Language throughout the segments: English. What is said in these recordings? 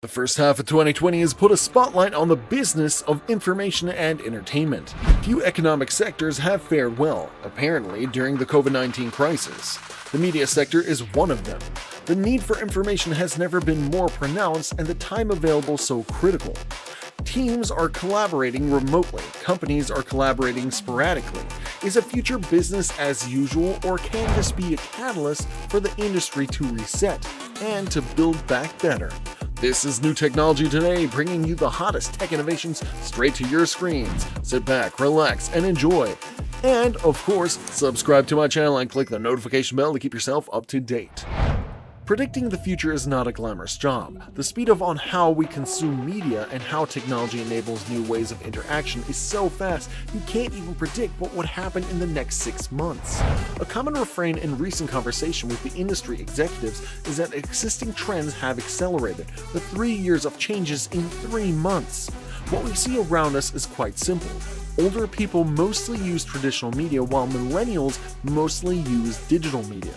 The first half of 2020 has put a spotlight on the business of information and entertainment. Few economic sectors have fared well, apparently, during the COVID-19 crisis. The media sector is one of them. The need for information has never been more pronounced and the time available so critical. Teams are collaborating remotely, companies are collaborating sporadically. Is a future business as usual, or can this be a catalyst for the industry to reset and to build back better? This is New Technology Today, bringing you the hottest tech innovations straight to your screens. Sit back, relax, and enjoy. And, of course, subscribe to my channel and click the notification bell to keep yourself up to date. Predicting the future is not a glamorous job. The speed on how we consume media and how technology enables new ways of interaction is so fast you can't even predict what would happen in the next 6 months. A common refrain in recent conversation with the industry executives is that existing trends have accelerated, with 3 years of changes in 3 months. What we see around us is quite simple. Older people mostly use traditional media while millennials mostly use digital media.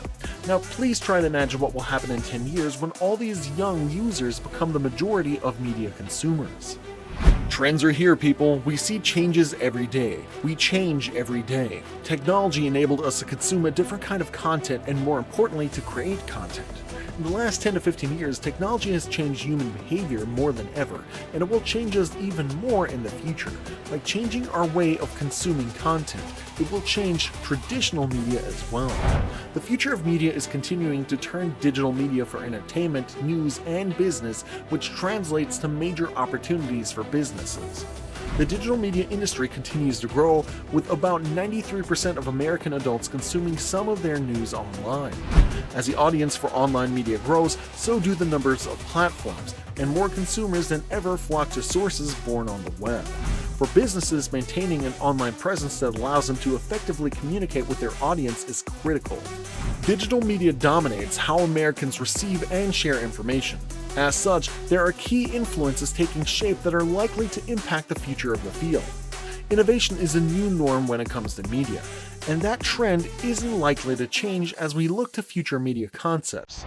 Now please try to imagine what will happen in 10 years when all these young users become the majority of media consumers. Trends are here, people. We see changes every day. We change every day. Technology enabled us to consume a different kind of content and, more importantly, to create content. In the last 10 to 15 years, technology has changed human behavior more than ever, and it will change us even more in the future. By changing our way of consuming content, it will change traditional media as well. The future of media is continuing to turn digital media for entertainment, news, and business, which translates to major opportunities for businesses. The digital media industry continues to grow, with about 93% of American adults consuming some of their news online. As the audience for online media grows, so do the numbers of platforms, and more consumers than ever flock to sources born on the web. For businesses, maintaining an online presence that allows them to effectively communicate with their audience is critical. Digital media dominates how Americans receive and share information. As such, there are key influences taking shape that are likely to impact the future of the field. Innovation is a new norm when it comes to media, and that trend isn't likely to change as we look to future media concepts.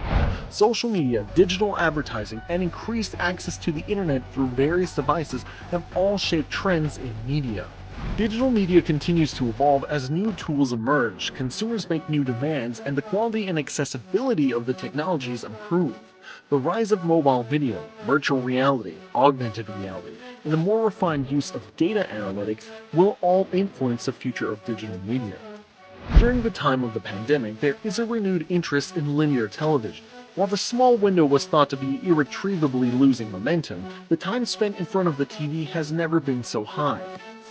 Social media, digital advertising, and increased access to the internet through various devices have all shaped trends in media. Digital media continues to evolve as new tools emerge, consumers make new demands, and the quality and accessibility of the technologies improve. The rise of mobile video, virtual reality, augmented reality, and the more refined use of data analytics will all influence the future of digital media. During the time of the pandemic, there is a renewed interest in linear television. While the small window was thought to be irretrievably losing momentum, the time spent in front of the TV has never been so high.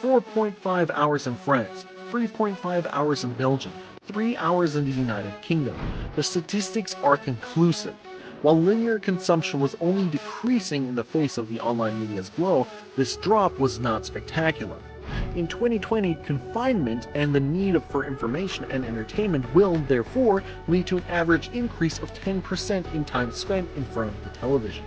4.5 hours in France, 3.5 hours in Belgium, 3 hours in the United Kingdom. The statistics are conclusive. While linear consumption was only decreasing in the face of the online media's glow, this drop was not spectacular. In 2020, confinement and the need for information and entertainment will, therefore, lead to an average increase of 10% in time spent in front of the television.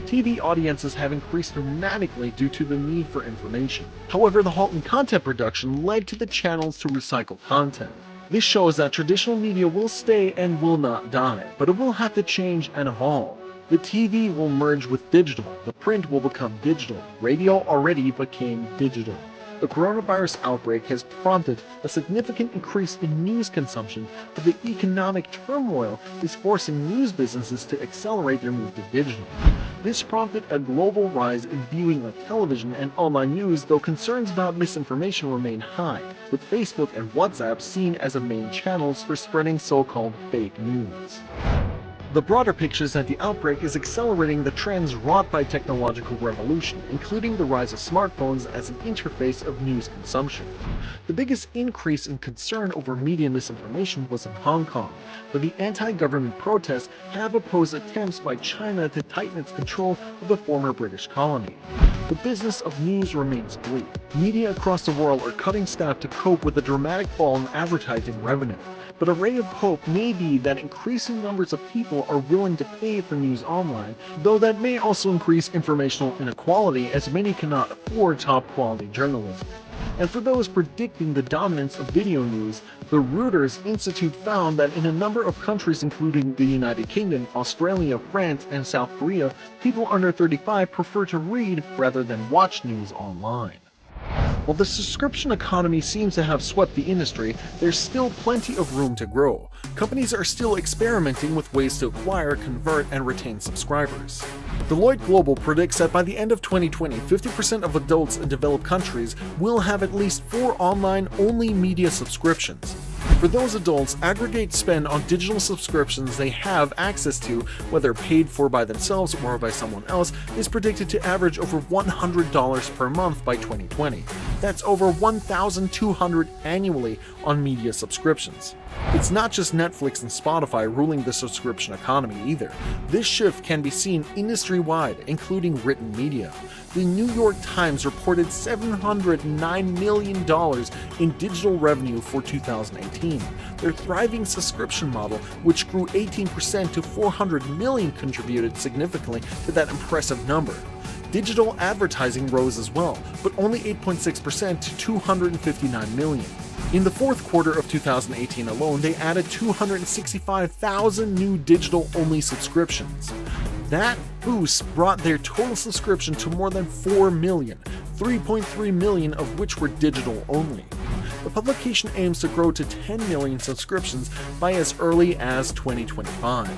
TV audiences have increased dramatically due to the need for information. However, the halt in content production led to the channels to recycle content. This shows that traditional media will stay and will not die, but it will have to change and evolve. The TV will merge with digital, the print will become digital, radio already became digital. The coronavirus outbreak has prompted a significant increase in news consumption, but the economic turmoil is forcing news businesses to accelerate their move to digital. This prompted a global rise in viewing of television and online news, though concerns about misinformation remain high, with Facebook and WhatsApp seen as the main channels for spreading so-called fake news. The broader picture is that the outbreak is accelerating the trends wrought by technological revolution, including the rise of smartphones as an interface of news consumption. The biggest increase in concern over media misinformation was in Hong Kong, where the anti-government protests have opposed attempts by China to tighten its control of the former British colony. The business of news remains bleak. Media across the world are cutting staff to cope with the dramatic fall in advertising revenue. But a ray of hope may be that increasing numbers of people are willing to pay for news online, though that may also increase informational inequality as many cannot afford top-quality journalism. And for those predicting the dominance of video news, the Reuters Institute found that in a number of countries including the United Kingdom, Australia, France, and South Korea, people under 35 prefer to read rather than watch news online. While the subscription economy seems to have swept the industry, there's still plenty of room to grow. Companies are still experimenting with ways to acquire, convert, and retain subscribers. Deloitte Global predicts that by the end of 2020, 50% of adults in developed countries will have at least 4 online-only media subscriptions. For those adults, aggregate spend on digital subscriptions they have access to, whether paid for by themselves or by someone else, is predicted to average over $100 per month by 2020. That's over $1,200 annually on media subscriptions. It's not just Netflix and Spotify ruling the subscription economy either. This shift can be seen industry-wide, including written media. The New York Times reported $709 million in digital revenue for 2018. Their thriving subscription model, which grew 18% to $400 million, contributed significantly to that impressive number. Digital advertising rose as well, but only 8.6% to $259 million. In the fourth quarter of 2018 alone, they added 265,000 new digital-only subscriptions. That boost brought their total subscription to more than 4 million, 3.3 million of which were digital only. The publication aims to grow to 10 million subscriptions by as early as 2025.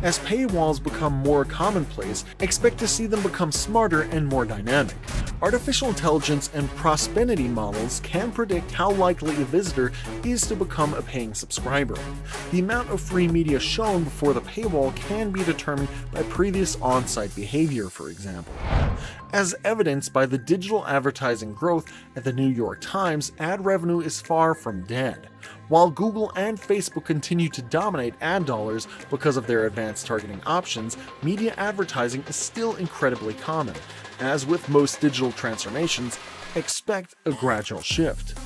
As paywalls become more commonplace, expect to see them become smarter and more dynamic. Artificial intelligence and prosperity models can predict how likely a visitor is to become a paying subscriber. The amount of free media shown before the paywall can be determined by previous on-site behavior, for example. As evidenced by the digital advertising growth at the New York Times, ad revenue is far from dead. While Google and Facebook continue to dominate ad dollars because of their advanced targeting options, media advertising is still incredibly common. As with most digital transformations, expect a gradual shift.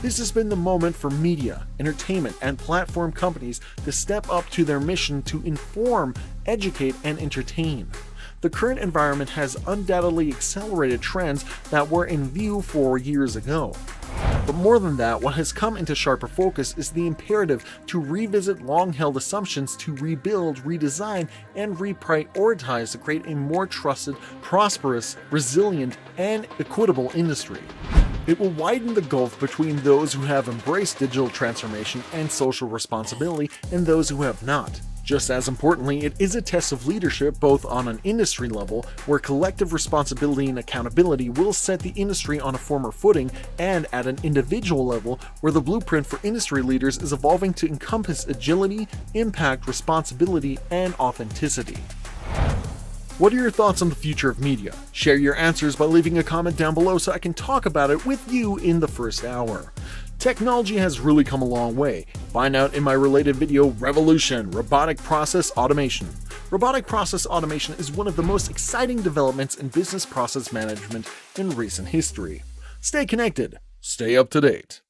This has been the moment for media, entertainment, and platform companies to step up to their mission to inform, educate, and entertain. The current environment has undoubtedly accelerated trends that were in view 4 years ago. But more than that, what has come into sharper focus is the imperative to revisit long-held assumptions, to rebuild, redesign, and reprioritize to create a more trusted, prosperous, resilient, and equitable industry. It will widen the gulf between those who have embraced digital transformation and social responsibility and those who have not. Just as importantly, it is a test of leadership both on an industry level, where collective responsibility and accountability will set the industry on a firmer footing, and at an individual level, where the blueprint for industry leaders is evolving to encompass agility, impact, responsibility, and authenticity. What are your thoughts on the future of media? Share your answers by leaving a comment down below so I can talk about it with you in the first hour. Technology has really come a long way. Find out in my related video, Revolution, Robotic Process Automation. Robotic process automation is one of the most exciting developments in business process management in recent history. Stay connected, stay up to date.